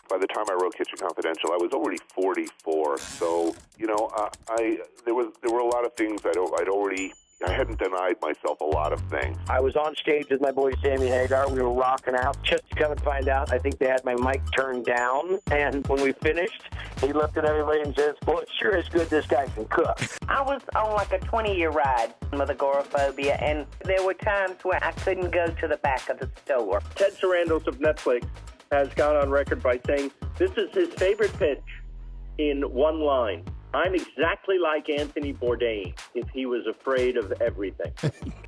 by the time I wrote Kitchen Confidential, I was already 44. So, there were a lot of things I hadn't denied myself a lot of things. I was on stage with my boy Sammy Hagar. We were rocking out. Just to come and find out, I think they had my mic turned down. And when we finished, he looked at everybody and says, "Well, it sure is good this guy can cook." I was on like a 20-year ride with agoraphobia, and there were times where I couldn't go to the back of the store. Ted Sarandos of Netflix has gone on record by saying this is his favorite pitch in one line. "I'm exactly like Anthony Bourdain if he was afraid of everything."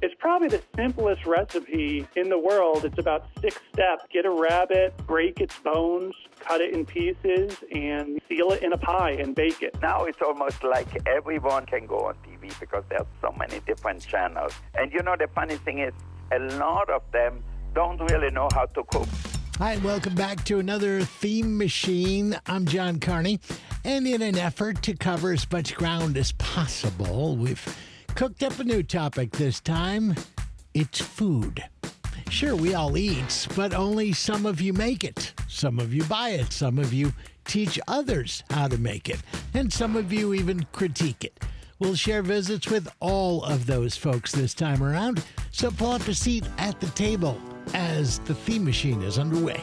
It's probably the simplest recipe in the world. It's about 6 steps. Get a rabbit, break its bones, cut it in pieces, and seal it in a pie and bake it. Now it's almost like everyone can go on TV because there's so many different channels. And the funny thing is, a lot of them don't really know how to cook. Hi, and welcome back to another Theme Machine. I'm John Carney, and in an effort to cover as much ground as possible, we've cooked up a new topic this time. It's food. Sure, we all eat, but only some of you make it. Some of you buy it. Some of you teach others how to make it. And some of you even critique it. We'll share visits with all of those folks this time around, so pull up a seat at the table as the Theme Machine is underway.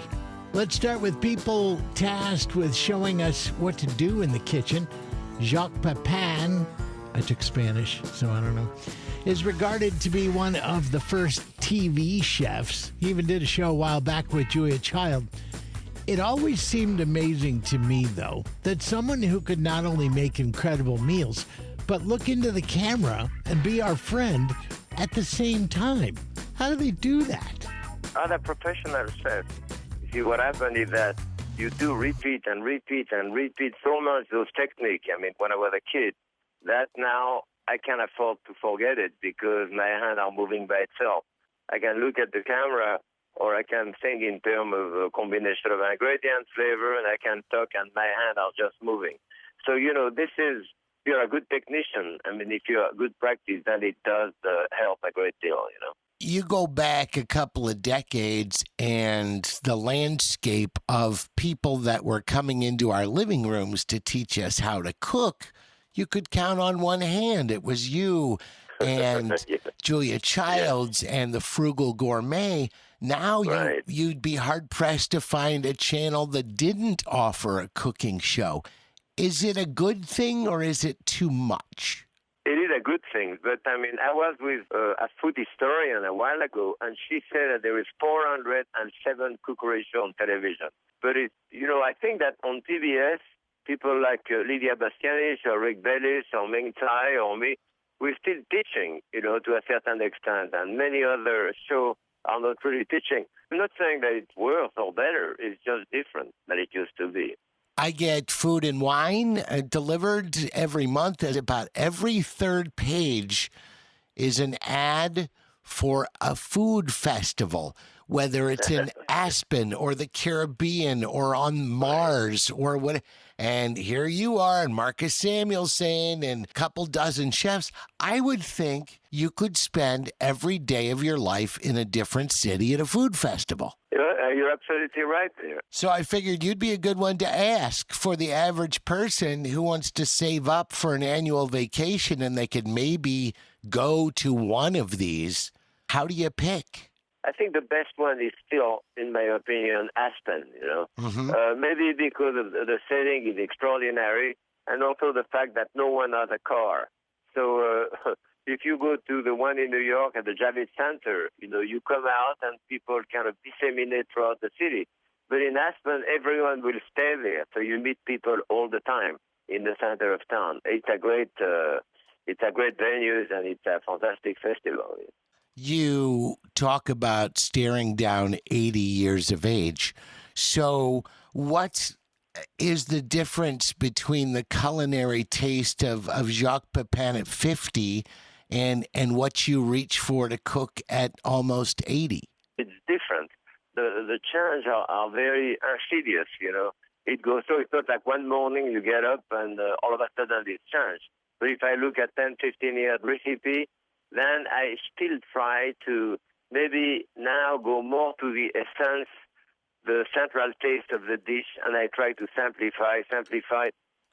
Let's start with people tasked with showing us what to do in the kitchen. Jaques Pépin, I took Spanish, so I don't know, is regarded to be one of the first TV chefs. He even did a show a while back with Julia Child. It always seemed amazing to me, though, that someone who could not only make incredible meals, but look into the camera and be our friend at the same time. How do they do that? Other professional chefs, see, what happened is that you do repeat and repeat and repeat so much those techniques. I mean, when I was a kid, that now I can't afford to forget it because my hands are moving by itself. I can look at the camera or I can think in terms of a combination of ingredients, flavor, and I can talk and my hands are just moving. So, this is, you're a good technician. I mean, if you're a good practice, then it does help a great deal, You go back a couple of decades and the landscape of people that were coming into our living rooms to teach us how to cook, you could count on one hand. It was you and Yeah. Julia Childs and the Frugal Gourmet. Now Right. you'd be hard-pressed to find a channel that didn't offer a cooking show. Is it a good thing or is it too much? It is a good thing, but I mean, I was with a food historian a while ago, and she said that there is 407 cookery shows on television. But I think that on PBS, people like Lydia Bastianich or Rick Bellis or Ming Tsai or me, we're still teaching, to a certain extent, and many other shows are not really teaching. I'm not saying that it's worse or better. It's just different than it used to be. I get Food and Wine delivered every month. About every third page is an ad for a food festival, whether it's in Aspen or the Caribbean or on Mars or what. And here you are, and Marcus Samuelsson and a couple dozen chefs. I would think you could spend every day of your life in a different city at a food festival. You're absolutely right there. So I figured you'd be a good one to ask for the average person who wants to save up for an annual vacation and they could maybe go to one of these. How do you pick? I think the best one is still, in my opinion, Aspen, Maybe because of the setting is extraordinary and also the fact that no one has a car. So if you go to the one in New York at the Javits Center, you come out and people kind of disseminate throughout the city. But in Aspen, everyone will stay there, so you meet people all the time in the center of town. It's a great venue and it's a fantastic festival. You talk about staring down 80 years of age. So what is the difference between the culinary taste of Jaques Pépin at 50 and what you reach for to cook at almost 80? It's different. The changes are very insidious, It goes, so it's not like one morning you get up and all of a sudden it's changed. But if I look at 10, 15 years recipe, then I still try to maybe now go more to the essence, the central taste of the dish, and I try to simplify.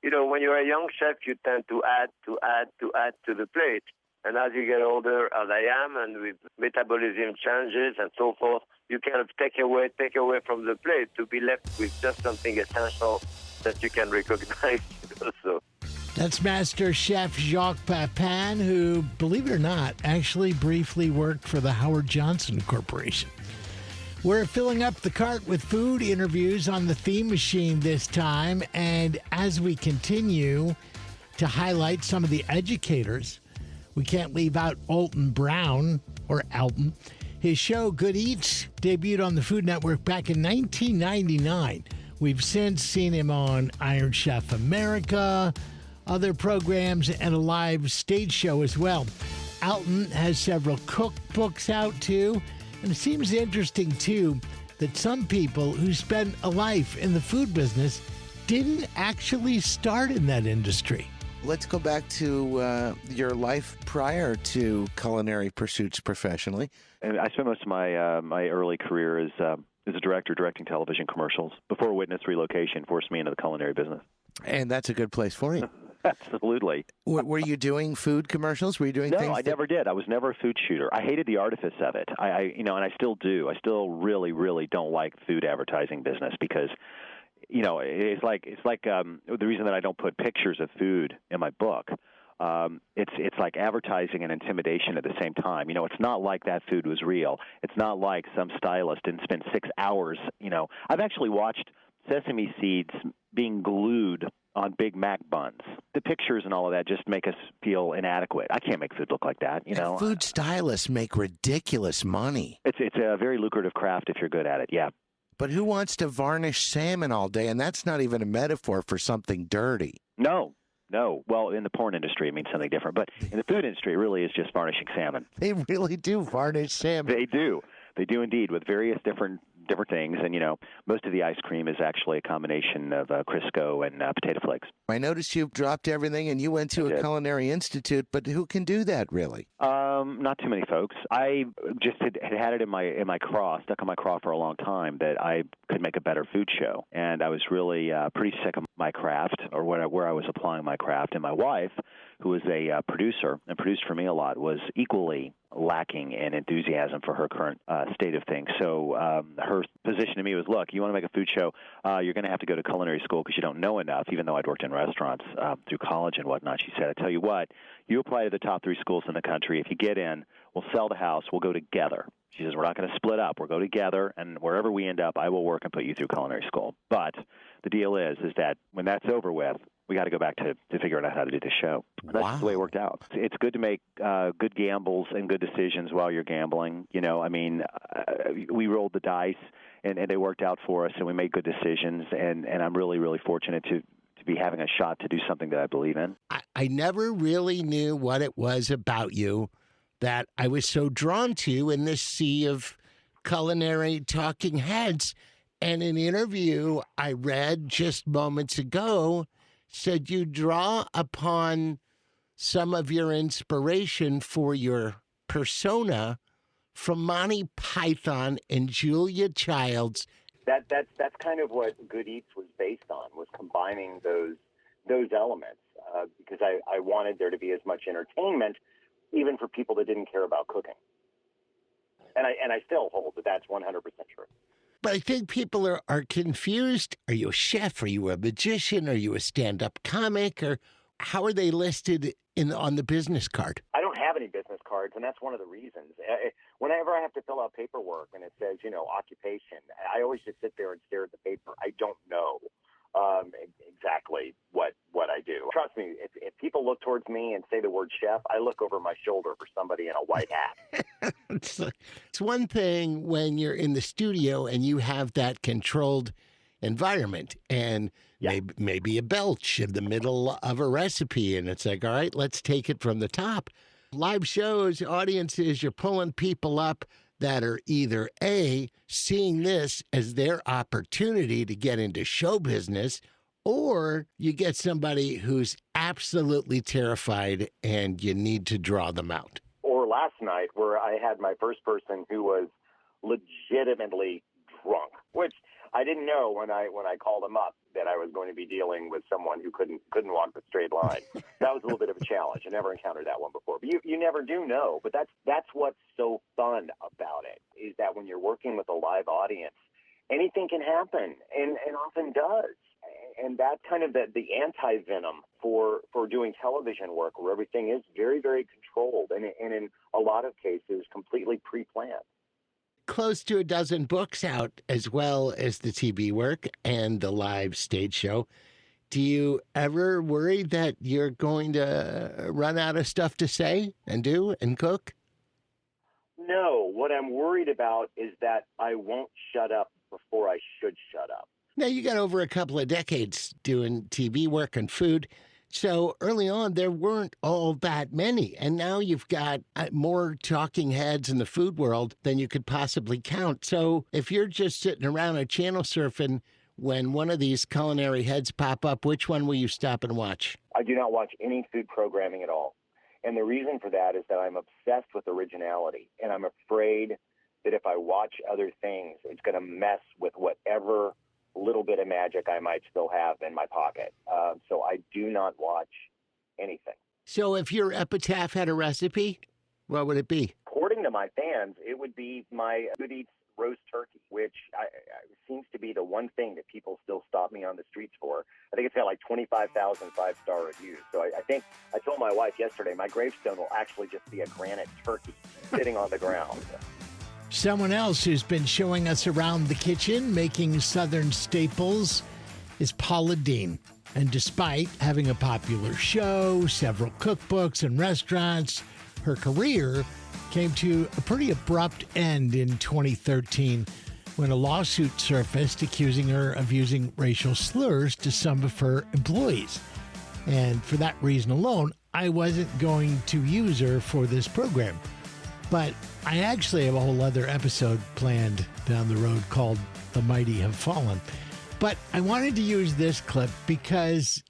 You know, when you're a young chef, you tend to add to the plate. And as you get older, as I am, and with metabolism changes and so forth, you kind of take away from the plate to be left with just something essential that you can recognize. So. That's Master Chef Jaques Pépin, who, believe it or not, actually briefly worked for the Howard Johnson Corporation. We're filling up the cart with food interviews on the Theme Machine this time, and as we continue to highlight some of the educators, we can't leave out Alton Brown, or Alton. His show, Good Eats, debuted on the Food Network back in 1999. We've since seen him on Iron Chef America, other programs, and a live stage show as well. Alton has several cookbooks out, too. And it seems interesting, too, that some people who spend a life in the food business didn't actually start in that industry. Let's go back to your life prior to culinary pursuits professionally. And I spent most of my my early career as a director directing television commercials. Before Witness Relocation forced me into the culinary business. And that's a good place for you. Absolutely. Were you doing food commercials? Were you doing things? No, I never did. I was never a food shooter. I hated the artifice of it. And I still do. I still really, really don't like food advertising business because, it's like the reason that I don't put pictures of food in my book. It's like advertising and intimidation at the same time. It's not like that food was real. It's not like some stylist didn't spend 6 hours. I've actually watched sesame seeds being glued on Big Mac buns. The pictures and all of that just make us feel inadequate. I can't make food look like that, And food stylists make ridiculous money. It's a very lucrative craft if you're good at it, yeah. But who wants to varnish salmon all day? And that's not even a metaphor for something dirty. No. Well, in the porn industry, it means something different. But in the food industry, it really is just varnishing salmon. They really do varnish salmon. They do. They do indeed, with various different things. And, most of the ice cream is actually a combination of Crisco and potato flakes. I noticed you've dropped everything and you went to a culinary institute, but who can do that, really? Not too many folks. I just had it in my craw, stuck in my craw for a long time, that I could make a better food show. And I was really pretty sick of my craft, or where I was applying my craft. And my wife, who was a producer and produced for me a lot, was equally lacking in enthusiasm for her current state of things. So her position to me was, look, you want to make a food show, you're going to have to go to culinary school because you don't know enough, even though I'd worked in restaurants through college and whatnot. She said, I tell you what, you apply to the top 3 schools in the country. If you get in, we'll sell the house. We'll go together. She says, we're not going to split up. We'll go together, and wherever we end up, I will work and put you through culinary school. But the deal is that when that's over with, we got to go back to figuring out how to do this show. That's just the way it worked out. It's good to make good gambles and good decisions while you're gambling. We rolled the dice, and they worked out for us, and we made good decisions. And I'm really, really fortunate to be having a shot to do something that I believe in. I never really knew what it was about you that I was so drawn to in this sea of culinary talking heads. And an interview I read just moments ago said you draw upon some of your inspiration for your persona from Monty Python and Julia Childs. That's kind of what Good Eats was based on, was combining those elements, because I wanted there to be as much entertainment, even for people that didn't care about cooking. And I still hold that that's 100% true. But I think people are confused. Are you a chef? Are you a magician? Are you a stand-up comic? Or how are they listed on the business card? I don't have any business cards, and that's one of the reasons. Whenever I have to fill out paperwork and it says, occupation, I always just sit there and stare at the paper. I don't know exactly what I do. Trust me, if people look towards me and say the word chef, I look over my shoulder for somebody in a white hat. It's one thing when you're in the studio and you have that controlled environment and maybe a belch in the middle of a recipe, and it's like, all right, let's take it from the top. Live shows, audiences, you're pulling people up that are either A, seeing this as their opportunity to get into show business, or you get somebody who's absolutely terrified and you need to draw them out. Or last night where I had my first person who was legitimately drunk, which I didn't know when I called him up that I was going to be dealing with someone who couldn't walk the straight line. That was a little bit of a challenge. I never encountered that one before. But you never do know. But that's what's so fun about it, is that when you're working with a live audience, anything can happen, and often does. And that's kind of the anti-venom for doing television work, where everything is very, very controlled and in a lot of cases completely pre-planned. Close to a dozen books out, as well as the TV work and the live stage show. Do you ever worry that you're going to run out of stuff to say and do and cook? No. What I'm worried about is that I won't shut up before I should shut up. Now, you got over a couple of decades doing TV work and food. So early on, there weren't all that many. And now you've got more talking heads in the food world than you could possibly count. So if you're just sitting around a channel surfing when one of these culinary heads pop up, which one will you stop and watch? I do not watch any food programming at all. And the reason for that is that I'm obsessed with originality. And I'm afraid that if I watch other things, it's going to mess with whatever little bit of magic I might still have in my pocket. So I do not watch anything. So if your epitaph had a recipe, what would it be? According to my fans, it would be my foodies roast turkey, which seems to be the one thing that people still stop me on the streets for. I think it's got like 25,000 five-star reviews. So I think I told my wife yesterday, my gravestone will actually just be a granite turkey sitting on the ground. Someone else who's been showing us around the kitchen making Southern staples is Paula Deen. And despite having a popular show, several cookbooks, and restaurants, her career came to a pretty abrupt end in 2013 when a lawsuit surfaced accusing her of using racial slurs to some of her employees. And for that reason alone, I wasn't going to use her for this program. But I actually have a whole other episode planned down the road called The Mighty Have Fallen. But I wanted to use this clip because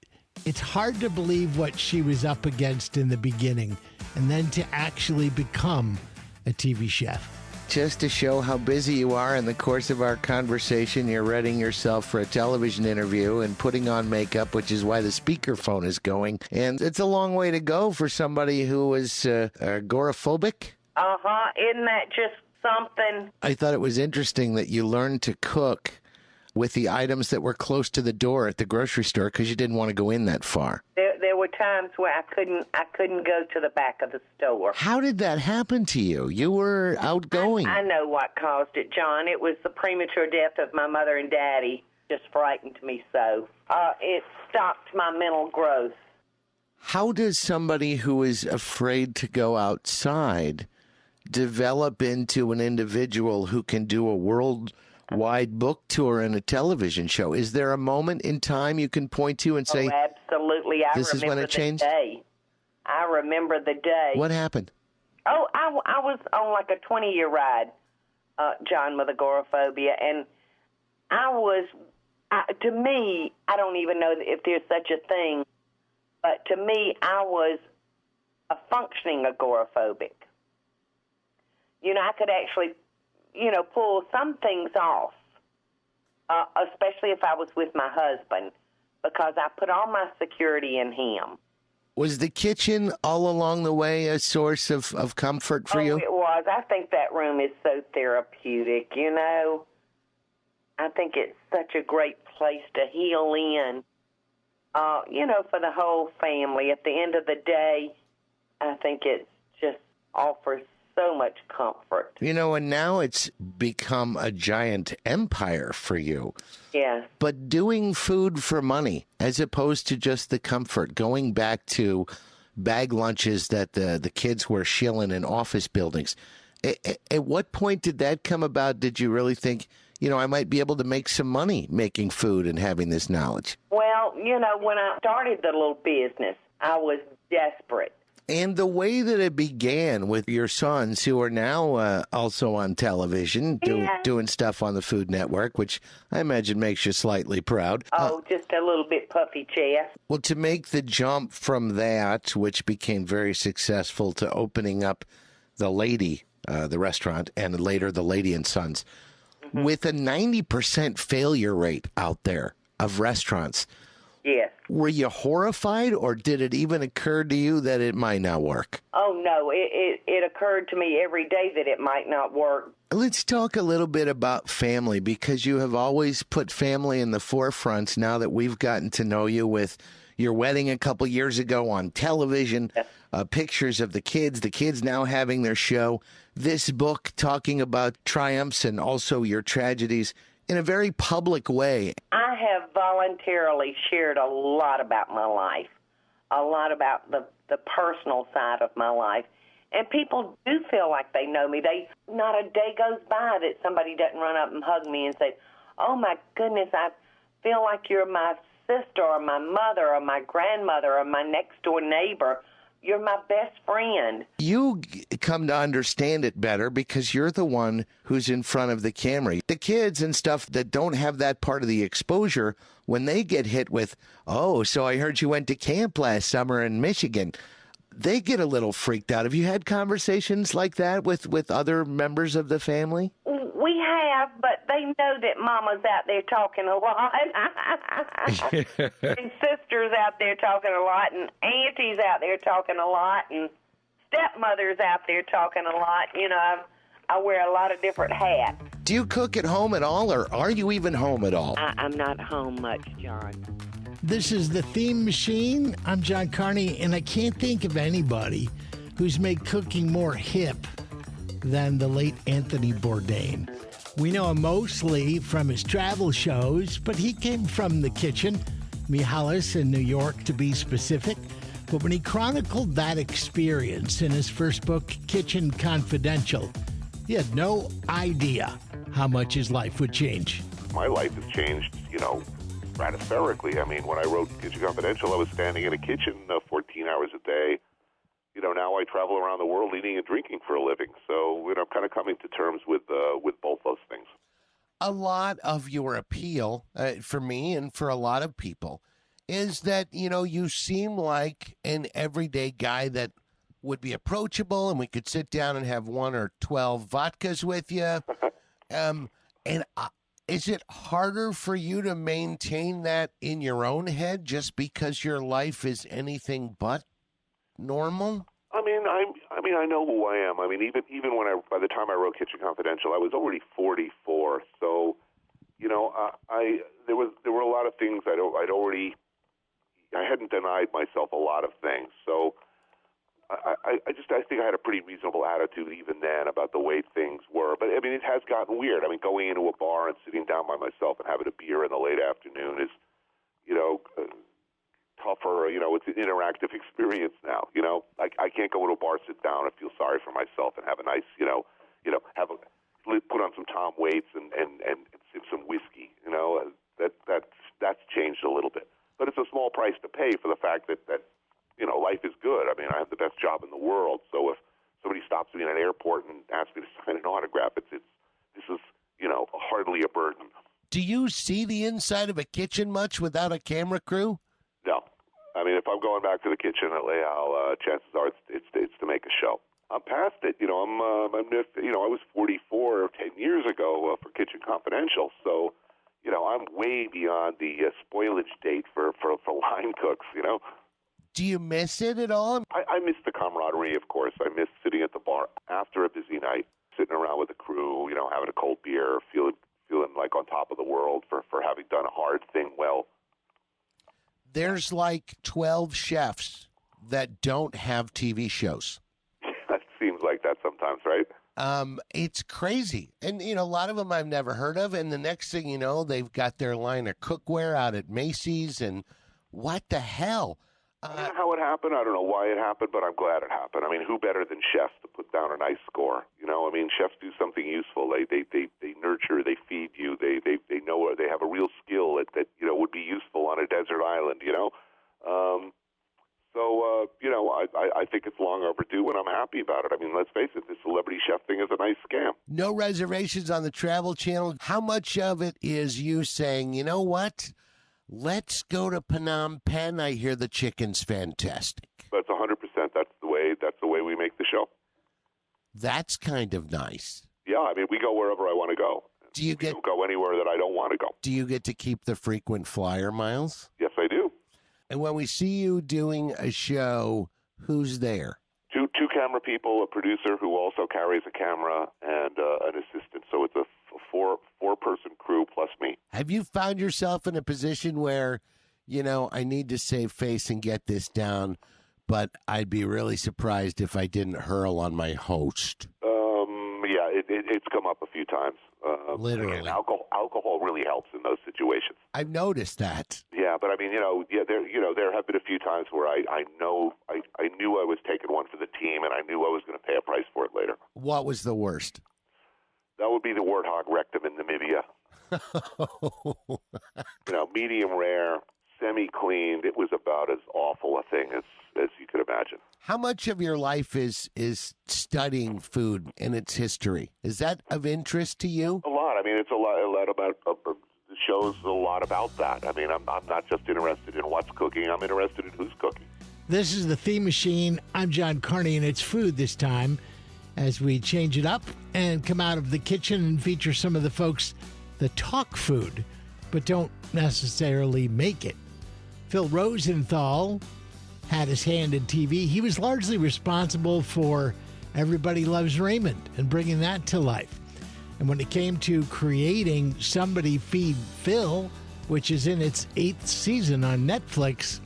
it's hard to believe what she was up against in the beginning and then to actually become a TV chef. Just to show how busy you are in the course of our conversation, you're readying yourself for a television interview and putting on makeup, which is why the speakerphone is going. And it's a long way to go for somebody who is agoraphobic. Uh-huh. Isn't that just something? I thought it was interesting that you learned to cook with the items that were close to the door at the grocery store because you didn't want to go in that far. There were times where I couldn't go to the back of the store. How did that happen to you? You were outgoing. I know what caused it, John. It was the premature death of my mother and daddy. Just frightened me so. It stopped my mental growth. How does somebody who is afraid to go outside develop into an individual who can do a worldwide book tour and a television show? Is there a moment in time you can point to and say, absolutely. This is when it changed? Day. I remember the day. What happened? Oh, I was on like a 20-year ride, John, with agoraphobia, and to me, I don't even know if there's such a thing, but to me, I was a functioning agoraphobic. I could actually, pull some things off, especially if I was with my husband, because I put all my security in him. Was the kitchen all along the way a source of comfort for you? It was. I think that room is so therapeutic, I think it's such a great place to heal in, for the whole family. At the end of the day, I think it just offers so much comfort. And now it's become a giant empire for you. Yeah. But doing food for money as opposed to just the comfort, going back to bag lunches that the kids were shilling in office buildings. At what point did that come about? Did you really think, I might be able to make some money making food and having this knowledge? Well, when I started the little business, I was desperate. And the way that it began with your sons, who are now also on television, doing stuff on the Food Network, which I imagine makes you slightly proud. Just a little bit puffy chest. Well, to make the jump from that, which became very successful, to opening up the Lady, the restaurant, and later the Lady and Sons, with a 90% failure rate out there of restaurants. Yes. Were you horrified, or did it even occur to you that it might not work? Oh, no. It occurred to me every day that it might not work. Let's talk a little bit about family, because you have always put family in the forefront now that we've gotten to know you with your wedding a couple years ago on television, pictures of the kids now having their show, this book talking about triumphs and also your tragedies in a very public way. I have voluntarily shared a lot about my life, a lot about the personal side of my life. And people do feel like they know me. Not a day goes by that somebody doesn't run up and hug me and say, oh, my goodness, I feel like you're my sister or my mother or my grandmother or my next-door neighbor. You're my best friend. You come to understand it better because you're the one who's in front of the camera. The kids and stuff that don't have that part of the exposure, when they get hit with, oh, so I heard you went to camp last summer in Michigan, they get a little freaked out. Have you had conversations like that with other members of the family? We have, but they know that Mama's out there talking a lot. And sister's out there talking a lot, and Auntie's out there talking a lot, and stepmother's out there talking a lot. You know, I wear a lot of different hats. Do you cook at home at all, or are you even home at all? I'm not home much, John. This is the Theme Machine. I'm John Carney, and I can't think of anybody who's made cooking more hip than the late Anthony Bourdain. We know him mostly from his travel shows, but he came from the kitchen, Mihalis in New York to be specific. But when he chronicled that experience in his first book, Kitchen Confidential, he had no idea how much his life would change. My life has changed, stratospherically. I mean, when I wrote Kitchen Confidential, I was standing in a kitchen 14 hours a day. Now I travel around the world eating and drinking for a living. So, I'm kind of coming to terms with both those things. A lot of your appeal, for me and for a lot of people, is that, you seem like an everyday guy that would be approachable, and we could sit down and have 1 or 12 vodkas with you. Is it harder for you to maintain that in your own head just because your life is anything but normal? I know who I am. Even by the time I wrote Kitchen Confidential, I was already 44. So, there were a lot of things I hadn't denied myself a lot of things. So, I think I had a pretty reasonable attitude even then about the way things were. But it has gotten weird. Going into a bar and sitting down by myself and having a beer in the late afternoon is, tougher. It's an interactive experience now. I can't go to a bar, sit down, and feel sorry for myself and have a nice, put on some Tom Waits and sip some whiskey. That's changed a little bit. But it's a small price to pay for the fact that life is good. I have the best job in the world. So if somebody stops me in an airport and asks me to sign an autograph, this is hardly a burden. Do you see the inside of a kitchen much without a camera crew? No. If I'm going back to the kitchen at Leal, chances are it's to make a show. I'm past it. I was 44 10 years ago for Kitchen Confidential, so I'm way beyond the spoilage date for line cooks. Do you miss it at all? I miss the camaraderie, of course. I miss sitting at the bar after a busy night, sitting around with the crew, having a cold beer, feeling like on top of the world for having done a hard thing well. There's like 12 chefs that don't have TV shows. That seems like that sometimes, right? It's crazy. And, a lot of them I've never heard of. And the next thing you know, they've got their line of cookware out at Macy's. And what the hell? I don't know how it happened. I don't know why it happened, but I'm glad it happened. Who better than chefs to put down a nice score? Chefs do something useful. They nurture, they feed you. They know, they have a real skill that would be useful on a desert island. I think it's long overdue, and I'm happy about it. Let's face it, this celebrity chef thing is a nice scam. No reservations on the Travel Channel. How much of it is you saying, you know what? Let's go to Phnom Penh. I hear the chicken's fantastic. That's 100%. That's the way we make the show. That's kind of nice. Yeah, we go wherever I want to go. Do you don't go anywhere that I don't want to go. Do you get to keep the frequent flyer miles? Yes, I do. And when we see you doing a show, who's there? Two camera people, a producer who also carries a camera, and an assistant. So it's a four-person crew plus me. Have you found yourself in a position where, I need to save face and get this down, but I'd be really surprised if I didn't hurl on my host? Yeah, it's come up a few times. Literally. And alcohol really helps in those situations. I've noticed that. Yeah, but I mean, there have been a few times where I knew I was taking one for the team, and I knew I was going to pay a price for it later. What was the worst? That would be the warthog rectum in Namibia. Medium rare, semi-cleaned. It was about as awful a thing as you could imagine. How much of your life is studying food and its history? Is that of interest to you? A lot. I mean, it's a lot about. The show's a lot about that. I mean, I'm not just interested in what's cooking. I'm interested in who's cooking. This is the Theme Machine. I'm John Carney, and it's food this time as we change it up and come out of the kitchen and feature some of the folks that talk food but don't necessarily make it. Phil Rosenthal had his hand in TV. He was largely responsible for Everybody Loves Raymond and bringing that to life. And when it came to creating Somebody Feed Phil, which is in its 8th season on Netflix,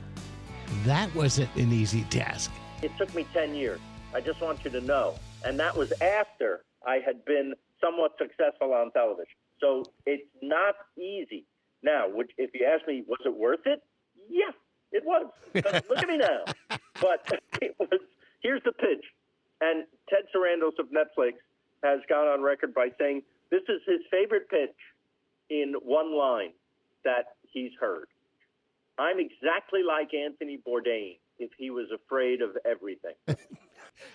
that wasn't an easy task. It took me 10 years. I just want you to know. And that was after I had been somewhat successful on television. So it's not easy. Now, if you ask me, was it worth it? Yeah, it was. Look at me now. But it was. Here's the pitch. And Ted Sarandos of Netflix has gone on record by saying this is his favorite pitch in one line that he's heard. I'm exactly like Anthony Bourdain if he was afraid of everything.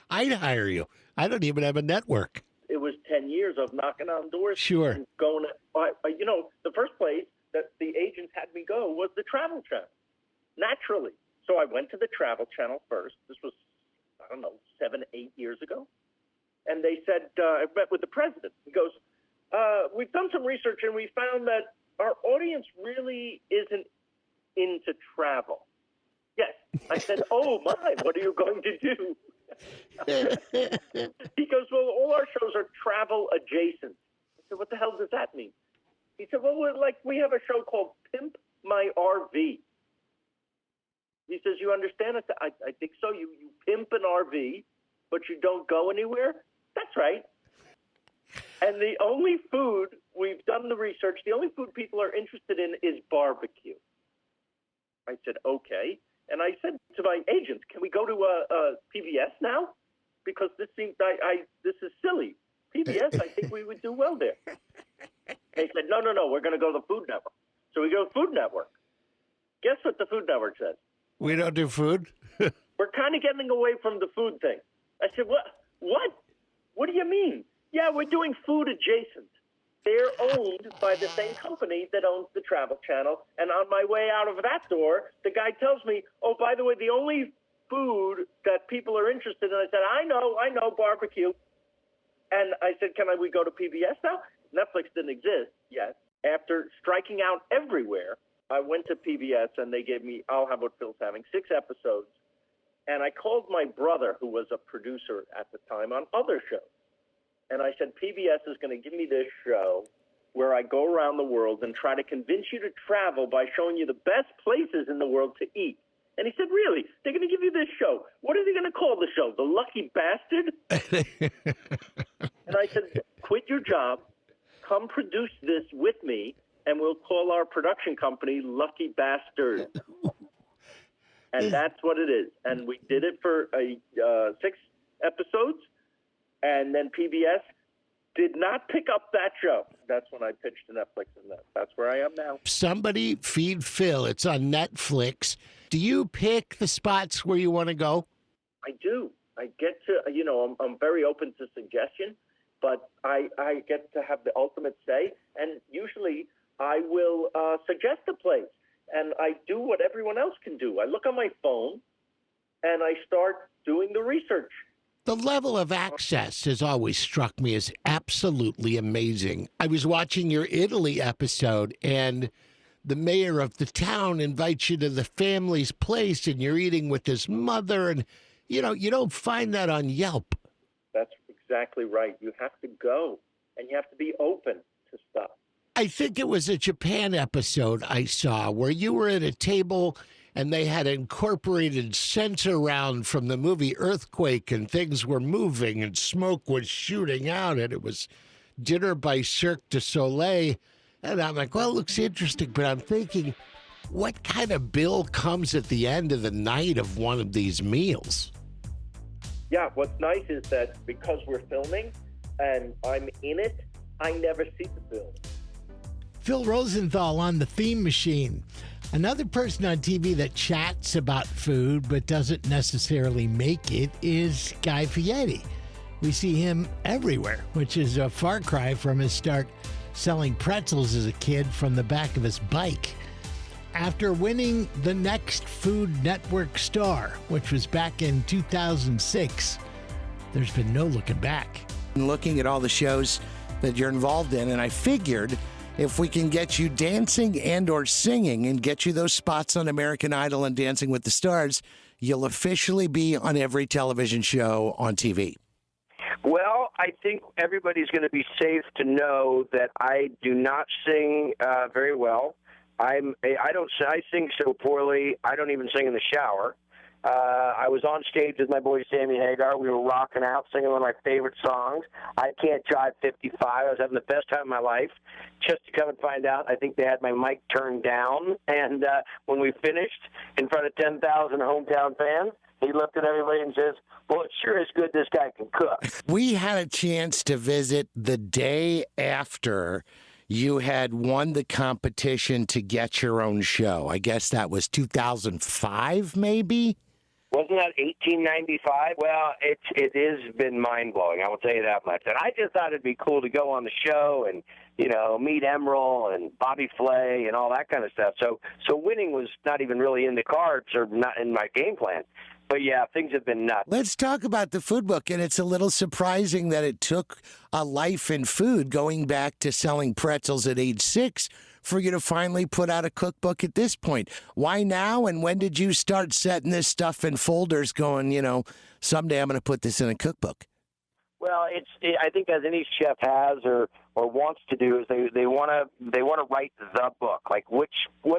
I'd hire you. I don't even have a network. It was 10 years of knocking on doors. Sure. And going, the first place that the agents had me go was the Travel Channel, naturally. So I went to the Travel Channel first. This was, 7, 8 years ago. And they said, I met with the president. He goes, we've done some research and we found that our audience really isn't into travel. Yes. I said, oh my, what are you going to do? He goes, well, all our shows are travel adjacent. I said, what the hell does that mean? He said, well, we have a show called Pimp My RV. He says, you understand? I think so. You pimp an RV, but you don't go anywhere? That's right. And the only food, we've done the research, the only food people are interested in is barbecue. I said, okay. And I said to my agents, can we go to PBS now? Because this seems, this is silly. PBS, I think we would do well there. They said, no, we're going to go to the Food Network. So we go to Food Network. Guess what the Food Network says? We don't do food? We're kind of getting away from the food thing. I said, what? What do you mean? Yeah, we're doing food adjacent. They're owned by the same company that owns the Travel Channel. And on my way out of that door, the guy tells me, oh, by the way, the only food that people are interested in, I said, I know, barbecue. And I said, we go to PBS now? Netflix didn't exist yet. After striking out everywhere, I went to PBS and they gave me, how about Phil's having 6 episodes. And I called my brother, who was a producer at the time, on other shows. And I said, PBS is going to give me this show where I go around the world and try to convince you to travel by showing you the best places in the world to eat. And he said, really? They're going to give you this show. What are they going to call the show? The Lucky Bastard? And I said, quit your job, come produce this with me, and we'll call our production company Lucky Bastard. And that's what it is. And we did it for 6 episodes. And then PBS did not pick up that show. That's when I pitched to Netflix, and that's where I am now. Somebody Feed Phil. It's on Netflix. Do you pick the spots where you want to go? I do. I get to, I'm very open to suggestion, but I get to have the ultimate say. And usually I will suggest a place. And I do what everyone else can do. I look on my phone, and I start doing the research. The level of access has always struck me as absolutely amazing. I was watching your Italy episode, and the mayor of the town invites you to the family's place, and you're eating with his mother, and, you don't find that on Yelp. That's exactly right. You have to go, and you have to be open to stuff. I think it was a Japan episode I saw where you were at a table and they had incorporated scents around from the movie Earthquake, and things were moving and smoke was shooting out, and it was dinner by Cirque du Soleil. And I'm like, well, it looks interesting, but I'm thinking, what kind of bill comes at the end of the night of one of these meals? Yeah, what's nice is that because we're filming and I'm in it, I never see the bill. Phil Rosenthal on the Theme Machine. Another person on TV that chats about food but doesn't necessarily make it is Guy Fieri. We see him everywhere, which is a far cry from his start selling pretzels as a kid from the back of his bike. After winning the next Food Network star, which was back in 2006, there's been no looking back. Looking at all the shows that you're involved in, and I figured if we can get you dancing and or singing and get you those spots on American Idol and Dancing with the Stars, you'll officially be on every television show on TV. Well, I think everybody's going to be safe to know that I do not sing very well. I sing so poorly, I don't even sing in the shower. I was on stage with my boy Sammy Hagar. We were rocking out, singing one of my favorite songs. I Can't Drive 55. I was having the best time of my life. Just to come and find out, I think they had my mic turned down. And when we finished in front of 10,000 hometown fans, he looked at everybody and says, well, it sure is good this guy can cook. We had a chance to visit the day after you had won the competition to get your own show. I guess that was 2005, maybe? Wasn't that 1895? Well, it has been mind-blowing, I will tell you that much. And I just thought it'd be cool to go on the show and, meet Emerald and Bobby Flay and all that kind of stuff. So winning was not even really in the cards or not in my game plan. But, yeah, things have been nuts. Let's talk about the food book, and it's a little surprising that it took a life in food going back to selling pretzels at age 6 for you to finally put out a cookbook at this point. Why now, and when did you start setting this stuff in folders going, someday I'm going to put this in a cookbook? Well, I think as any chef has or wants to do is they want to write the book, like what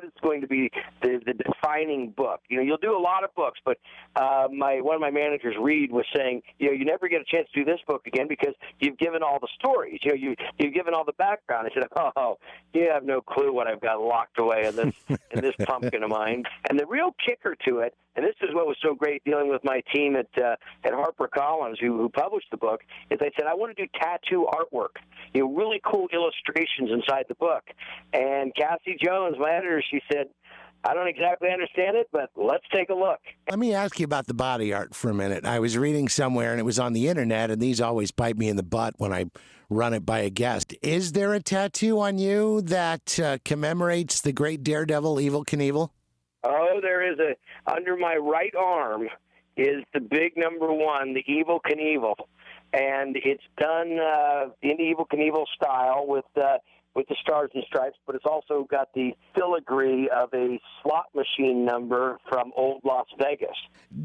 is going to be the defining book. You'll do a lot of books, but one of my managers, Reed, was saying you never get a chance to do this book again because you've given all the stories. You've given all the background. I said, oh, you have no clue what I've got locked away in this pumpkin of mine. And the real kicker to it, and this is what was so great dealing with my team at HarperCollins who published the book, is I said I want to do tattoo artwork, really cool illustrations inside the book. And Cassie Jones, my editor, she said, I don't exactly understand it, but let's take a look. Let me ask you about the body art for a minute. I was reading somewhere, and it was on the internet, and these always bite me in the butt when I run it by a guest. Is there a tattoo on you that commemorates the great daredevil Evel Knievel? Oh, there is under my right arm is the big number 1, the Evel Knievel. And it's done in Evel Knievel style with the stars and stripes, but it's also got the filigree of a slot machine number from old Las Vegas.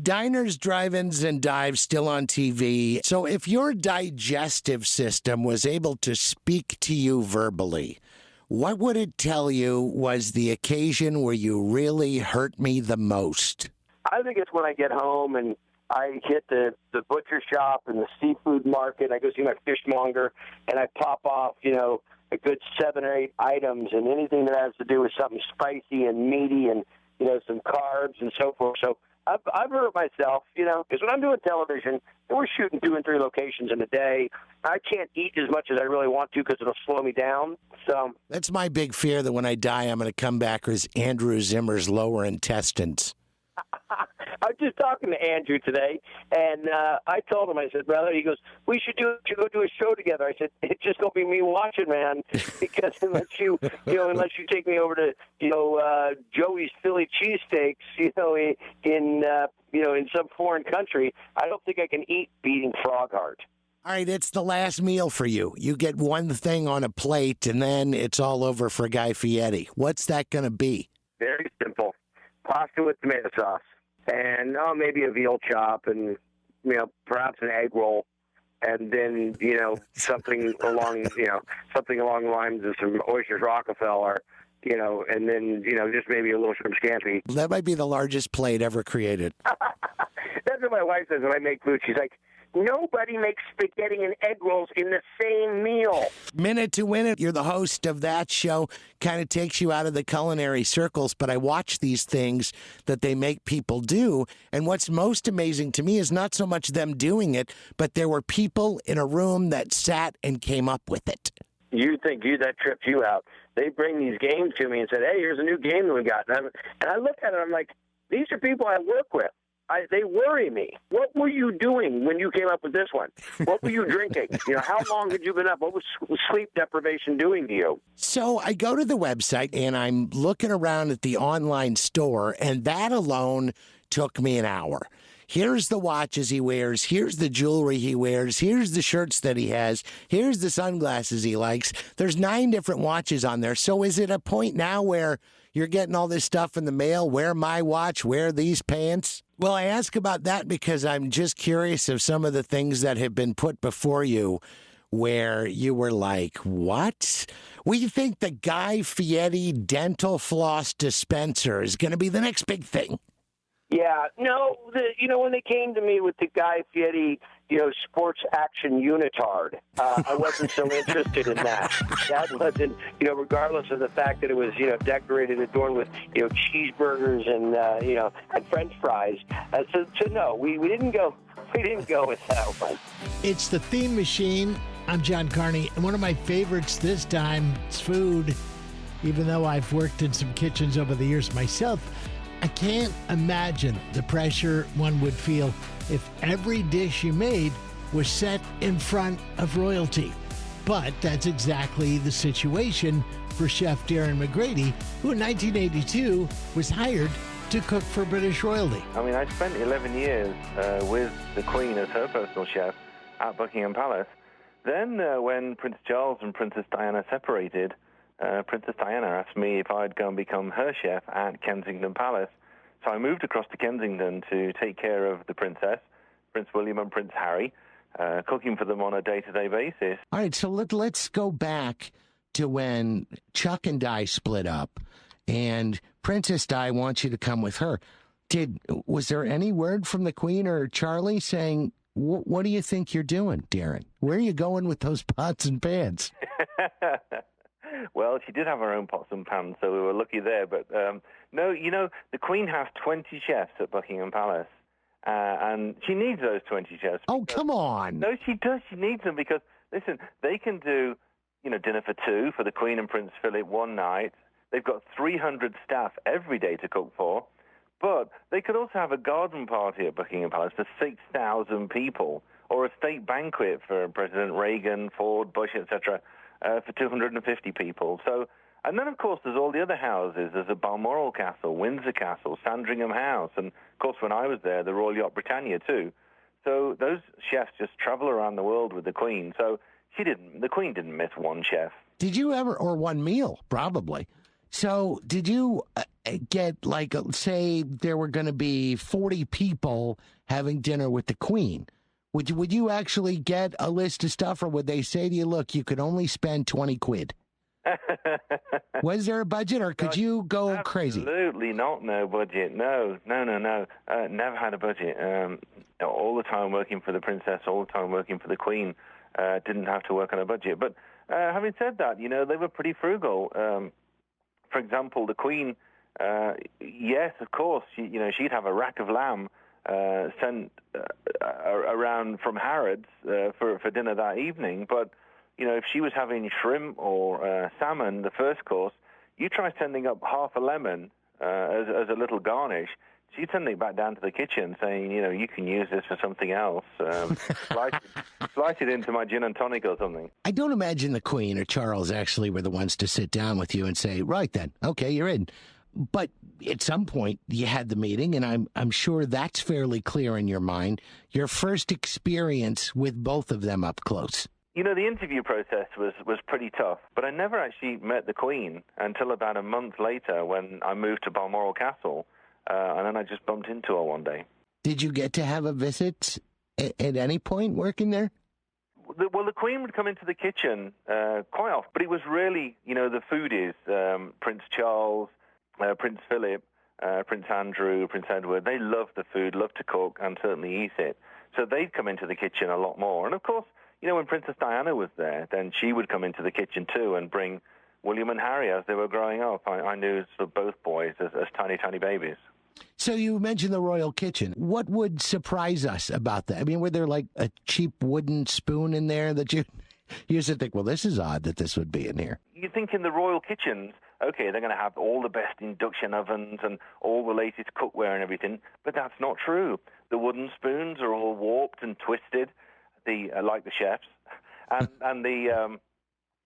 Diners, drive-ins, and dives still on TV. So if your digestive system was able to speak to you verbally, what would it tell you was the occasion where you really hurt me the most? I think it's when I get home and I hit the butcher shop and the seafood market. I go see my fishmonger, and I pop off, a good 7 or 8 items, and anything that has to do with something spicy and meaty and, some carbs and so forth. So I've hurt myself, because when I'm doing television, and we're shooting 2 and 3 locations in a day, I can't eat as much as I really want to because it'll slow me down. So that's my big fear, that when I die, I'm going to come back as Andrew Zimmer's lower intestines. I was just talking to Andrew today, and I told him, I said, brother, he goes, we should go do a show together. I said, it's just going to be me watching, man, because unless you take me over to, Joey's Philly cheesesteaks, in some foreign country, I don't think I can eat beating frog heart. All right, it's the last meal for you. You get one thing on a plate, and then it's all over for Guy Fieri. What's that going to be? Very simple. Pasta with tomato sauce. And maybe a veal chop and, perhaps an egg roll. And then, something along the lines of some oysters Rockefeller, and then, just maybe a little shrimp scampi. That might be the largest plate ever created. That's what my wife says when I make food. She's like, nobody makes spaghetti and egg rolls in the same meal. Minute to Win It. You're the host of that show. Kind of takes you out of the culinary circles, but I watch these things that they make people do. And what's most amazing to me is not so much them doing it, but there were people in a room that sat and came up with it. You think that tripped you out. They bring these games to me and said, hey, here's a new game that we got. And I look at it, I'm like, these are people I work with. They worry me. What were you doing when you came up with this one? What were you drinking? How long had you been up? What was sleep deprivation doing to you? So I go to the website, and I'm looking around at the online store, and that alone took me an hour. Here's the watches he wears. Here's the jewelry he wears. Here's the shirts that he has. Here's the sunglasses he likes. There's 9 different watches on there. So is it a point now where you're getting all this stuff in the mail? Wear my watch, wear these pants? Well, I ask about that because I'm just curious of some of the things that have been put before you where you were like, what? We think the Guy Fieri dental floss dispenser is going to be the next big thing. Yeah, no, when they came to me with the Guy Fieri, sports action unitard, I wasn't so interested in that. That wasn't, regardless of the fact that it was, decorated, adorned with, cheeseburgers and French fries. So no, we didn't go with that one. It's the Theme Machine. I'm John Carney, and one of my favorites this time is food. Even though I've worked in some kitchens over the years myself, I can't imagine the pressure one would feel if every dish you made was set in front of royalty. But that's exactly the situation for Chef Darren McGrady, who in 1982 was hired to cook for British royalty. I mean, I spent 11 years with the Queen as her personal chef at Buckingham Palace. Then when Prince Charles and Princess Diana separated, Princess Diana asked me if I'd go and become her chef at Kensington Palace. So I moved across to Kensington to take care of the princess, Prince William and Prince Harry, cooking for them on a day-to-day basis. All right, so let's go back to when Chuck and Di split up, and Princess Di wants you to come with her. Was there any word from the Queen or Charlie saying, what do you think you're doing, Darren? Where are you going with those pots and pans? Well, she did have her own pots and pans, so we were lucky there. But no, the Queen has 20 chefs at Buckingham Palace, and she needs those 20 chefs. Oh, come on. No, she does. She needs them because, listen, they can do, dinner for 2 for the Queen and Prince Philip one night. They've got 300 staff every day to cook for, but they could also have a garden party at Buckingham Palace for 6,000 people, or a state banquet for President Reagan, Ford, Bush, etc., for 250 people. So, and then, of course, there's all the other houses. There's a Balmoral Castle, Windsor Castle, Sandringham House, and, of course, when I was there, the Royal Yacht Britannia, too. So those chefs just travel around the world with the Queen. So the Queen didn't miss one chef. Did you ever, or one meal, probably. So did you get, say there were going to be 40 people having dinner with the Queen? Would you actually get a list of stuff, or would they say to you, look, you could only spend 20 quid? Was there a budget, or could you go crazy? Absolutely not, no budget. No. Never had a budget. All the time working for the princess, all the time working for the Queen. Didn't have to work on a budget. But having said that, they were pretty frugal. For example, the Queen, yes, of course, she'd have a rack of lamb sent around from Harrods for dinner that evening. But, if she was having shrimp or salmon, the first course, you try sending up half a lemon as a little garnish. she's sending it back down to the kitchen saying, you can use this for something else. Slice it into my gin and tonic or something. I don't imagine the Queen or Charles actually were the ones to sit down with you and say, right then, okay, you're in. But at some point you had the meeting, and I'm sure that's fairly clear in your mind. Your first experience with both of them up close. The interview process was pretty tough, but I never actually met the Queen until about a month later when I moved to Balmoral Castle, and then I just bumped into her one day. Did you get to have a visit at any point working there? Well, the Queen would come into the kitchen quite often, but it was really, the foodies, Prince Charles, Prince Philip, Prince Andrew, Prince Edward. They love the food, love to cook, and certainly eat it. So they'd come into the kitchen a lot more. And, of course, when Princess Diana was there, then she would come into the kitchen too and bring William and Harry as they were growing up. I knew sort of both boys as tiny, tiny babies. So you mentioned the royal kitchen. What would surprise us about that? I mean, were there like a cheap wooden spoon in there that you used to think, well, this is odd that this would be in here? You think in the royal kitchens, okay, they're going to have all the best induction ovens and all the latest cookware and everything, but that's not true. The wooden spoons are all warped and twisted, like the chefs, and the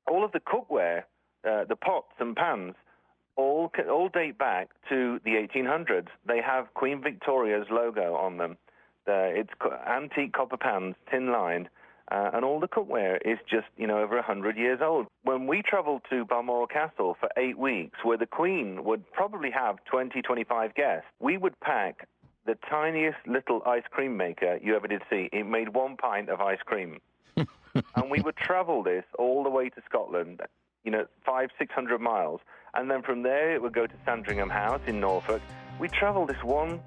all of the cookware, the pots and pans, all date back to the 1800s. They have Queen Victoria's logo on them. It's antique copper pans, tin-lined, and all the cookware is just, over 100 years old. When we traveled to Balmoral Castle for 8 weeks, where the Queen would probably have 20, 25 guests, we would pack the tiniest little ice cream maker you ever did see. It made 1 pint of ice cream. And we would travel this all the way to Scotland, 500-600 miles. And then from there, it would go to Sandringham House in Norfolk. We traveled this one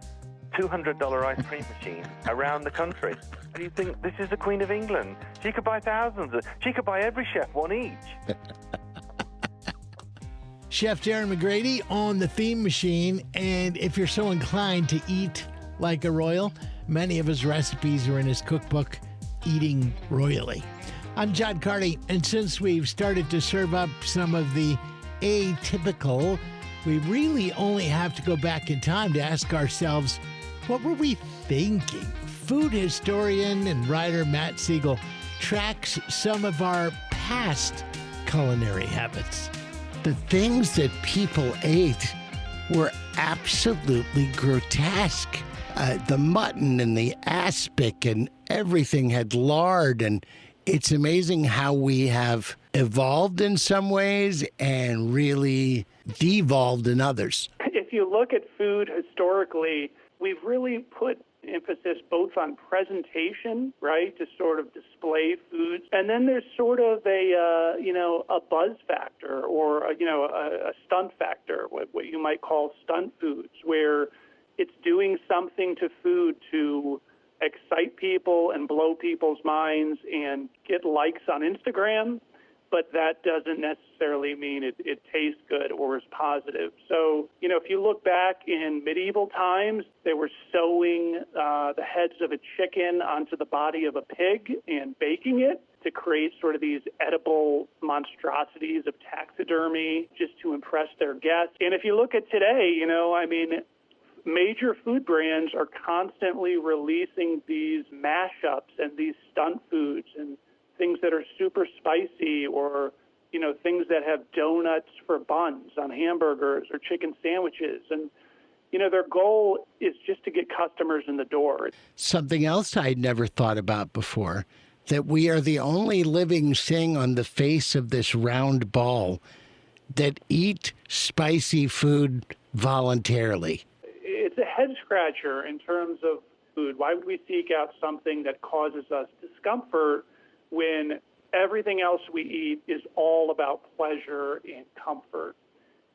$200 ice cream machine around the country. And you think, this is the Queen of England. She could buy thousands. She could buy every chef one each. Chef Darren McGrady on the Theme Machine. And if you're so inclined to eat like a royal, many of his recipes are in his cookbook, Eating Royally. I'm John Carney, and since we've started to serve up some of the atypical, we really only have to go back in time to ask ourselves, what were we thinking? Food historian and writer Matt Siegel tracks some of our past culinary habits. The things that people ate were absolutely grotesque. The mutton and the aspic and everything had lard, and it's amazing how we have evolved in some ways and really devolved in others. If you look at food historically, we've really put emphasis both on presentation, right, to sort of display foods, and then there's sort of a buzz factor or a stunt factor, what you might call stunt foods, where it's doing something to food to excite people and blow people's minds and get likes on Instagram, but that doesn't necessarily mean it tastes good or is positive. So, if you look back in medieval times, they were sewing the heads of a chicken onto the body of a pig and baking it to create sort of these edible monstrosities of taxidermy just to impress their guests. And if you look at today, major food brands are constantly releasing these mashups and these stunt foods and things that are super spicy or, things that have donuts for buns on hamburgers or chicken sandwiches. And, their goal is just to get customers in the door. Something else I'd never thought about before, that we are the only living thing on the face of this round ball that eat spicy food voluntarily. It's a head scratcher in terms of food. Why would we seek out something that causes us discomfort when everything else we eat is all about pleasure and comfort?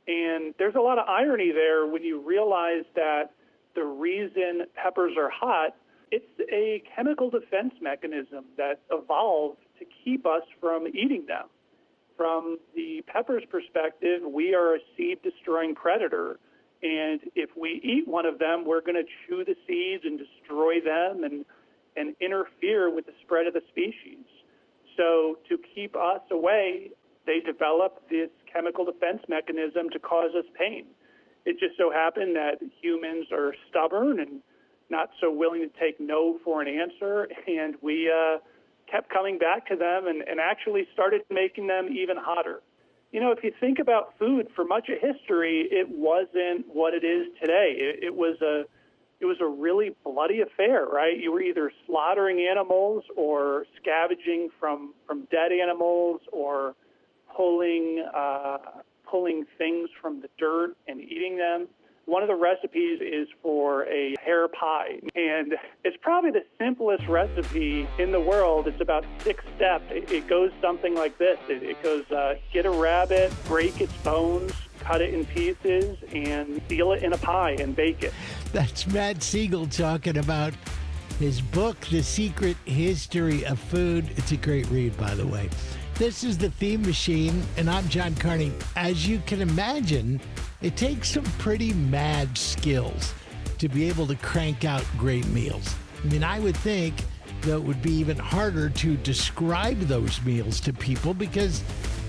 And there's a lot of irony there when you realize that the reason peppers are hot, it's a chemical defense mechanism that evolved to keep us from eating them. From the pepper's perspective, we are a seed-destroying predator. And if we eat one of them, we're going to chew the seeds and destroy them and interfere with the spread of the species. So to keep us away, they developed this chemical defense mechanism to cause us pain. It just so happened that humans are stubborn and not so willing to take no for an answer, and we kept coming back to them and actually started making them even hotter. You know, if you think about food, for much of history, it wasn't what it is today. It was a really bloody affair, right? You were either slaughtering animals or scavenging from dead animals or pulling things from the dirt and eating them. One of the recipes is for a hare pie, and it's probably the simplest recipe in the world. It's about 6 steps. It goes something like this. It goes, get a rabbit, break its bones, cut it in pieces, and seal it in a pie and bake it. That's Matt Siegel talking about his book, The Secret History of Food. It's a great read, by the way. This is The Theme Machine, and I'm John Carney. As you can imagine, it takes some pretty mad skills to be able to crank out great meals. I mean, I would think that it would be even harder to describe those meals to people because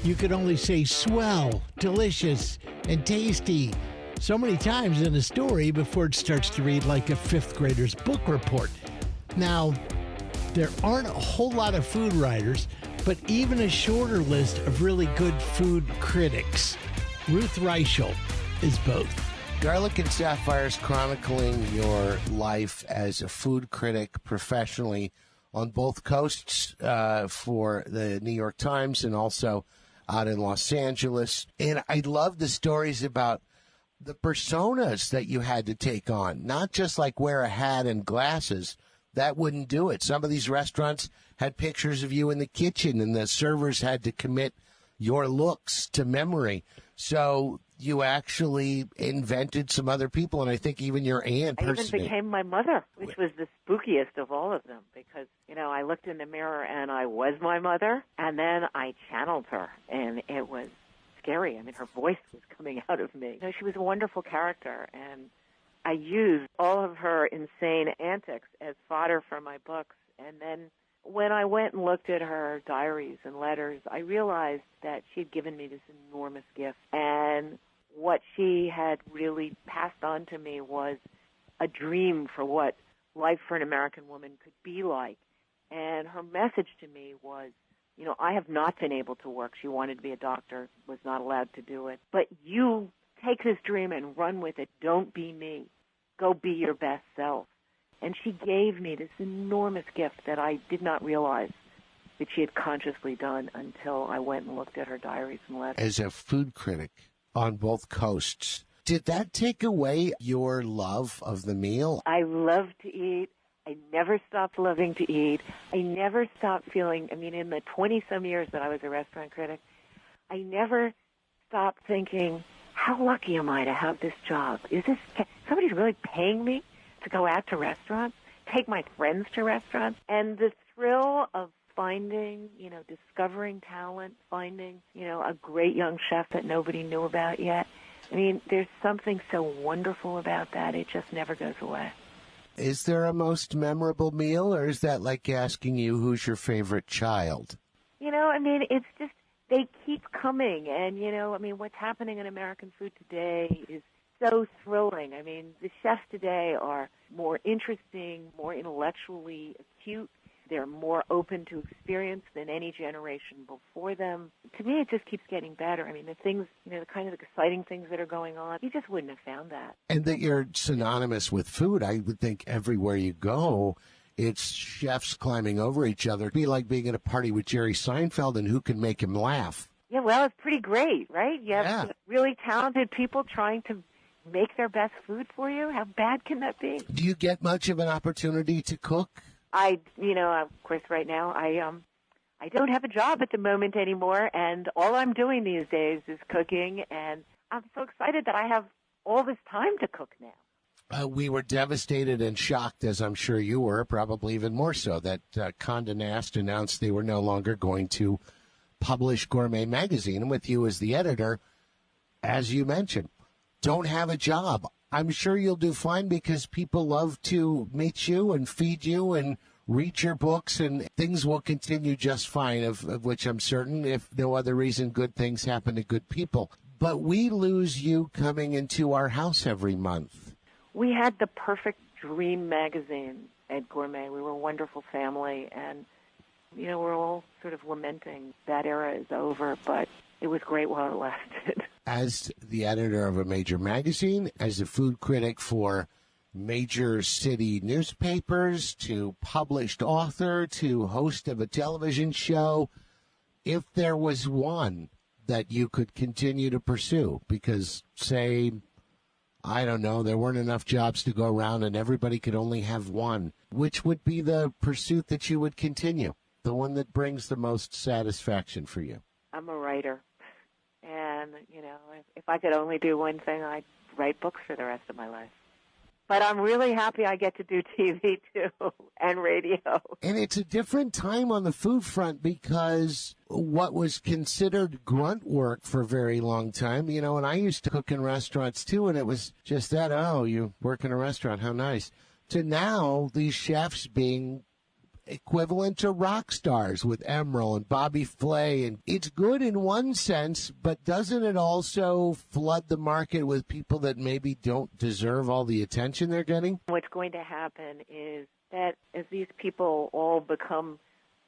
you could only say swell, delicious, and tasty so many times in a story before it starts to read like a 5th grader's book report. Now, there aren't a whole lot of food writers, but even a shorter list of really good food critics. Ruth Reichel is both. Garlic and Sapphires chronicling your life as a food critic professionally on both coasts for the New York Times and also out in Los Angeles. And I love the stories about the personas that you had to take on, not just like wear a hat and glasses. That wouldn't do it. Some of these restaurants had pictures of you in the kitchen, and the servers had to commit your looks to memory. So you actually invented some other people, and I think even your aunt I even became my mother, which was the spookiest of all of them because, you know, I looked in the mirror and I was my mother, and then I channeled her, and it was scary. I mean, her voice was coming out of me. You know, she was a wonderful character, and I used all of her insane antics as fodder for my books. And then when I went and looked at her diaries and letters, I realized that she'd given me this enormous gift. And what she had really passed on to me was a dream for what life for an American woman could be like. And her message to me was, you know, I have not been able to work. She wanted to be a doctor, was not allowed to do it. But you take this dream and run with it. Don't be me. Go be your best self. And she gave me this enormous gift that I did not realize that she had consciously done until I went and looked at her diaries and letters. As a food critic on both coasts, did that take away your love of the meal? I love to eat. I never stopped loving to eat. I never stopped feeling, I mean, in the 20-some years that I was a restaurant critic, I never stopped thinking, how lucky am I to have this job? Is this, somebody's really paying me to go out to restaurants, take my friends to restaurants? And the thrill of finding, you know, discovering talent, finding, you know, a great young chef that nobody knew about yet. I mean, there's something so wonderful about that. It just never goes away. Is there a most memorable meal, or is that like asking you who's your favorite child? You know, I mean, it's just, they keep coming. And, you know, I mean, what's happening in American food today is so thrilling. I mean, the chefs today are more interesting, more intellectually acute. They're more open to experience than any generation before them. To me, it just keeps getting better. I mean, the things, you know, the kind of exciting things that are going on, you just wouldn't have found that. And that you're synonymous with food. I would think everywhere you go, it's chefs climbing over each other. It'd be like being at a party with Jerry Seinfeld and who can make him laugh. Yeah, well, it's pretty great, right? You have really talented people trying to make their best food for you. How bad can that be? Do you get much of an opportunity to cook? You know, of course, right now, I don't have a job at the moment anymore, and all I'm doing these days is cooking, and I'm so excited that I have all this time to cook now. We were devastated and shocked, as I'm sure you were, probably even more so, that Condé Nast announced they were no longer going to publish Gourmet Magazine. And with you as the editor, as you mentioned, don't have a job. I'm sure you'll do fine because people love to meet you and feed you and read your books, and things will continue just fine, of which I'm certain. If no other reason, good things happen to good people. but we lose you coming into our house every month. We had the perfect dream magazine at Gourmet. We were a wonderful family, and, you know, we're all sort of lamenting that era is over, but it was great while it lasted. As the editor of a major magazine, as a food critic for major city newspapers, to published author, to host of a television show, if there was one that you could continue to pursue, because, say, I don't know, there weren't enough jobs to go around and everybody could only have one, which would be the pursuit that you would continue, the one that brings the most satisfaction for you? I'm a writer, and, you know, if I could only do one thing, I'd write books for the rest of my life. But I'm really happy I get to do TV, too, and radio. And it's a different time on the food front, because what was considered grunt work for a very long time, you know, and I used to cook in restaurants, too, and it was just that, oh, you work in a restaurant, how nice. To now, these chefs being equivalent to rock stars with Emeril and Bobby Flay. And it's good in one sense, but doesn't it also flood the market with people that maybe don't deserve all the attention they're getting? What's going to happen is that as these people all become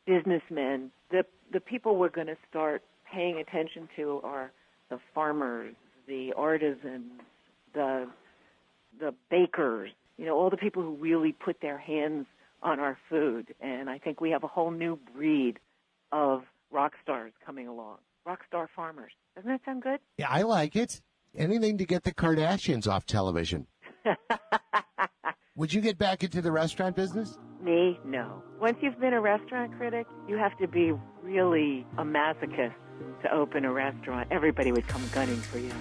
businessmen, the people we're going to start paying attention to are the farmers, the artisans, the bakers, you know, all the people who really put their hands on our food. And I think we have a whole new breed of rock stars coming along. Rock star farmers. Doesn't that sound good? Yeah, I like it. Anything to get the Kardashians off television. Would you get back into the restaurant business? Me? No. Once you've been a restaurant critic, you have to be really a masochist to open a restaurant. Everybody would come gunning for you.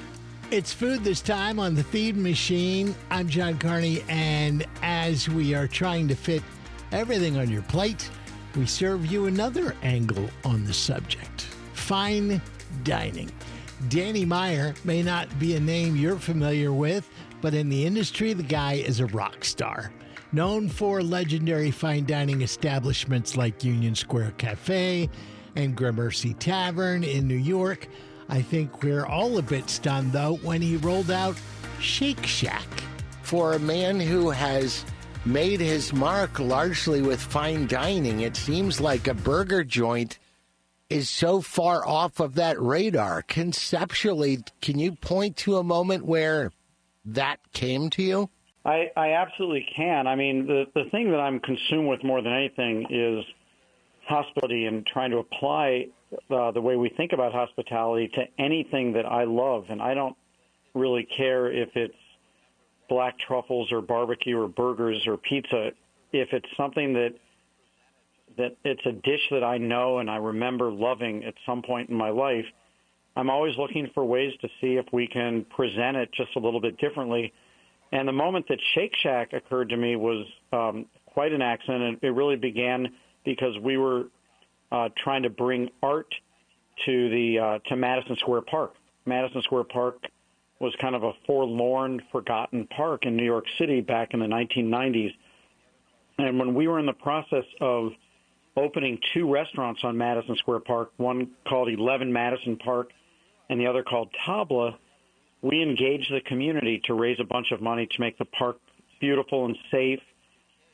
It's food this time on the Feed Machine. I'm John Carney, and as we are trying to fit everything on your plate, we serve you another angle on the subject: fine dining. Danny Meyer may not be a name you're familiar with, but in the industry, the guy is a rock star. Known for legendary fine dining establishments like Union Square Cafe and Gramercy Tavern in New York. I think we're all a bit stunned, though, when he rolled out Shake Shack. For a man who has made his mark largely with fine dining, it seems like a burger joint is so far off of that radar. Conceptually, can you point to a moment where that came to you? I absolutely can. I mean, the thing that I'm consumed with more than anything is hospitality and trying to apply the way we think about hospitality to anything that I love. And I don't really care if it's black truffles or barbecue or burgers or pizza. If it's something that it's a dish that I know and I remember loving at some point in my life, I'm always looking for ways to see if we can present it just a little bit differently. And the moment that Shake Shack occurred to me was quite an accident. It really began because we were trying to bring art to Madison Square Park. Madison Square Park was kind of a forlorn, forgotten park in New York City back in the 1990s. And when we were in the process of opening two restaurants on Madison Square Park, one called 11 Madison Park and the other called Tabla, we engaged the community to raise a bunch of money to make the park beautiful and safe.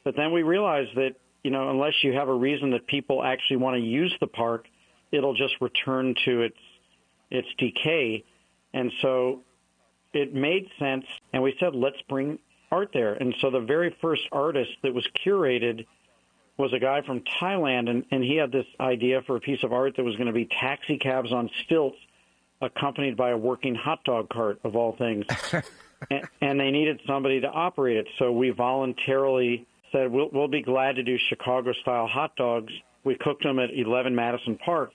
But then we realized that, you know, unless you have a reason that people actually want to use the park, it'll just return to its decay. And so it made sense, and we said, let's bring art there. And so the very first artist that was curated was a guy from Thailand, and he had this idea for a piece of art that was going to be taxi cabs on stilts accompanied by a working hot dog cart, of all things. and they needed somebody to operate it. So we voluntarily said, we'll be glad to do Chicago-style hot dogs. We cooked them at 11 Madison Park.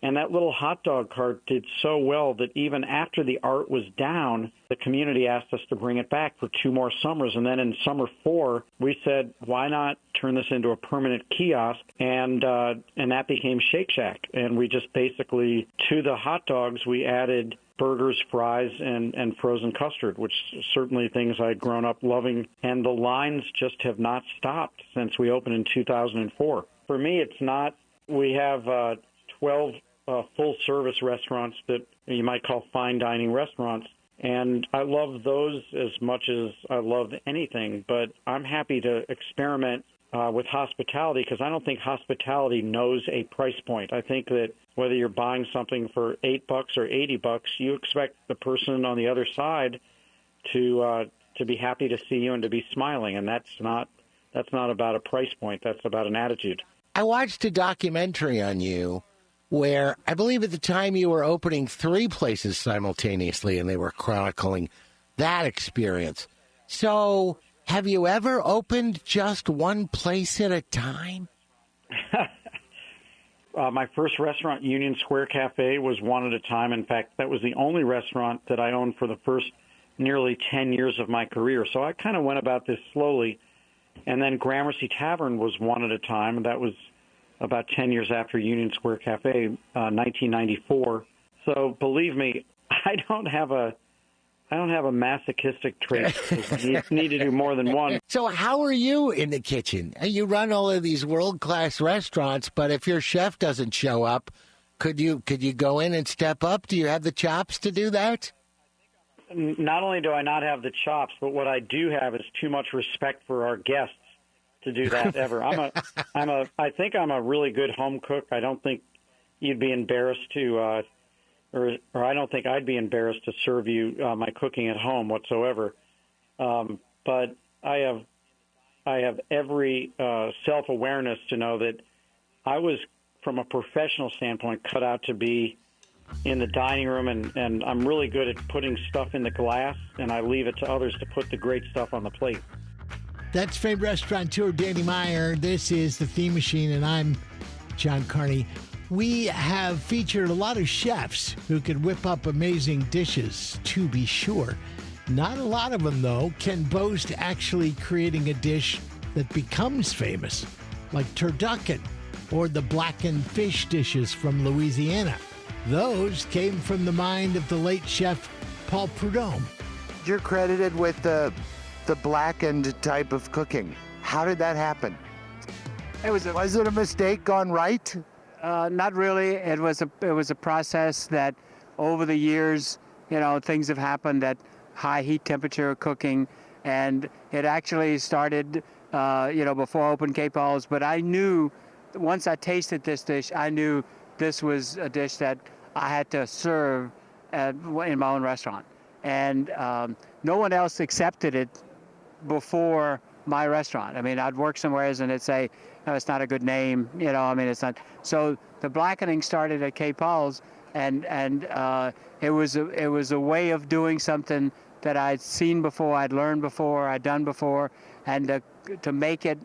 And that little hot dog cart did so well that even after the art was down, the community asked us to bring it back for 2 more summers. And then in summer 4, we said, why not turn this into a permanent kiosk? And that became Shake Shack. And we just basically, to the hot dogs, we added burgers, fries, and frozen custard, which certainly things I'd grown up loving. And the lines just have not stopped since we opened in 2004. For me, it's not, we have 12 full-service restaurants that you might call fine dining restaurants. And I love those as much as I love anything, but I'm happy to experiment with hospitality because I don't think hospitality knows a price point. I think that whether you're buying something for $8 or $80, you expect the person on the other side to be happy to see you and to be smiling, and that's not about a price point. That's about an attitude. I watched a documentary on you where I believe at the time you were opening 3 places simultaneously, and they were chronicling that experience. So have you ever opened just one place at a time? My first restaurant, Union Square Cafe, was one at a time. In fact, that was the only restaurant that I owned for the first nearly 10 years of my career. So I kind of went about this slowly. And then Gramercy Tavern was one at a time, and that was about 10 years after Union Square Cafe, 1994. So believe me, I don't have a masochistic trait. You need to do more than one. So how are you in the kitchen? You run all of these world-class restaurants, but if your chef doesn't show up, could you go in and step up? Do you have the chops to do that? Not only do I not have the chops, but what I do have is too much respect for our guests to do that ever. I think I'm a really good home cook. I don't think you'd be embarrassed to, or I don't think I'd be embarrassed to serve you my cooking at home whatsoever. But I have every self-awareness to know that I was, from a professional standpoint, cut out to be in the dining room, and I'm really good at putting stuff in the glass, and I leave it to others to put the great stuff on the plate. That's famed restaurateur Danny Meyer. This is The Theme Machine, and I'm John Carney. We have featured a lot of chefs who can whip up amazing dishes, to be sure. Not a lot of them, though, can boast actually creating a dish that becomes famous, like turducken or the blackened fish dishes from Louisiana. Those came from the mind of the late chef Paul Bourdain. You're credited with the blackened type of cooking. How did that happen? Was it a mistake gone right? Not really. It was a process that over the years, things have happened at high heat temperature cooking, and it actually started, before I opened Cape Paul's. But I knew once I tasted this dish, I knew this was a dish that I had to serve in my own restaurant. And no one else accepted it before my restaurant. I mean, I'd work somewhere and they'd say, no, it's not a good name. It's not. So the blackening started at Cape Paul's, and it was a way of doing something that I'd seen before, I'd learned before, I'd done before, and to make it,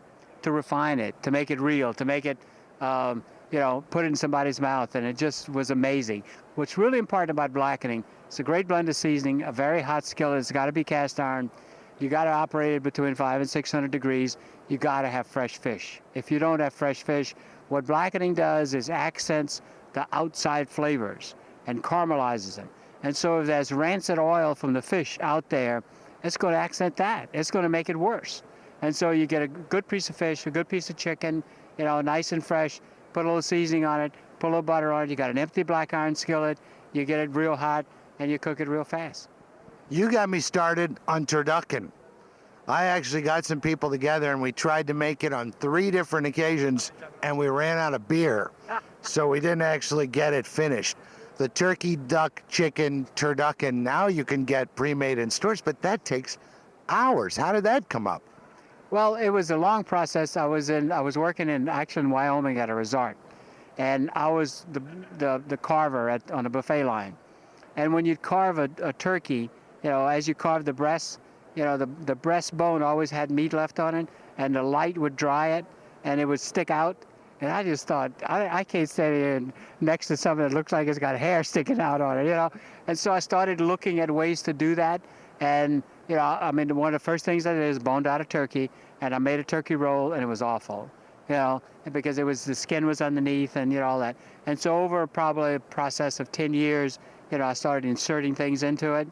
to refine it, to make it real, to make it put it in somebody's mouth, and it just was amazing. What's really important about blackening, it's a great blend of seasoning, a very hot skillet, it's got to be cast iron, you got to operate it between 500 and 600 degrees, you got to have fresh fish. If you don't have fresh fish, what blackening does is accents the outside flavors and caramelizes them. And so if there's rancid oil from the fish out there, it's going to accent that. It's going to make it worse. And so you get a good piece of fish, a good piece of chicken, nice and fresh, put a little seasoning on it, put a little butter on it. You got an empty black iron skillet. You get it real hot, and you cook it real fast. You got me started on turducken. I actually got some people together, and we tried to make it on 3 different occasions, and we ran out of beer, so we didn't actually get it finished. The turkey, duck, chicken, turducken, now you can get pre-made in stores, but that takes hours. How did that come up? Well, it was a long process. I was working in Wyoming at a resort, and I was the carver on a buffet line. And when you'd carve a turkey, as you carve the breast, the breastbone always had meat left on it, and the light would dry it, and it would stick out. And I just thought, I can't stand here next to something that looks like it's got hair sticking out on it, And so I started looking at ways to do that, and one of the first things I did is boned out a turkey, and I made a turkey roll, and it was awful, because the skin was underneath and, all that. And so over probably a process of 10 years, I started inserting things into it,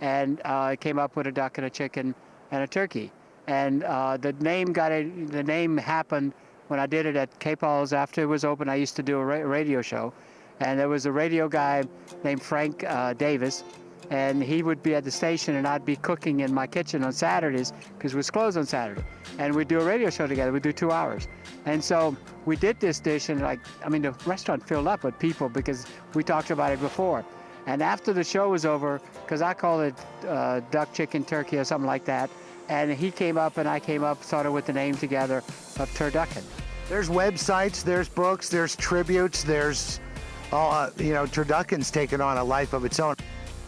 and I came up with a duck and a chicken and a turkey. And the name happened when I did it at Cape Paul's after it was open. I used to do a radio show, And there was a radio guy named Frank Davis, and he would be at the station, and I'd be cooking in my kitchen on Saturdays because it was closed on Saturday. And we'd do a radio show together. We'd do 2 hours. And so we did this dish, and the restaurant filled up with people because we talked about it before. And after the show was over, because I called it duck, chicken, turkey, or something like that, and he came up and I came up, sort of with the name together of Turducken. There's websites, there's books, there's tributes, there's, Turducken's taken on a life of its own.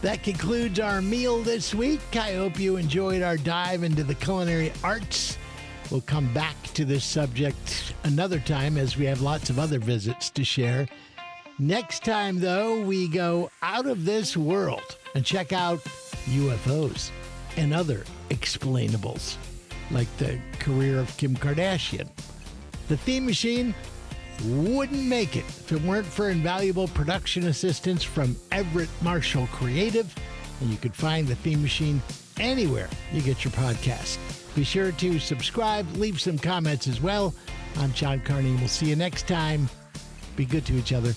That concludes our meal this week. I hope you enjoyed our dive into the culinary arts. We'll come back to this subject another time as we have lots of other visits to share. Next time, though, we go out of this world and check out UFOs and other explainables, like the career of Kim Kardashian. The Theme Machine wouldn't make it if it weren't for invaluable production assistance from Everett Marshall Creative, and you could find the Theme Machine anywhere you get your podcast. Be sure to subscribe, leave some comments as well. I'm John Carney. We'll see you next time. Be good to each other.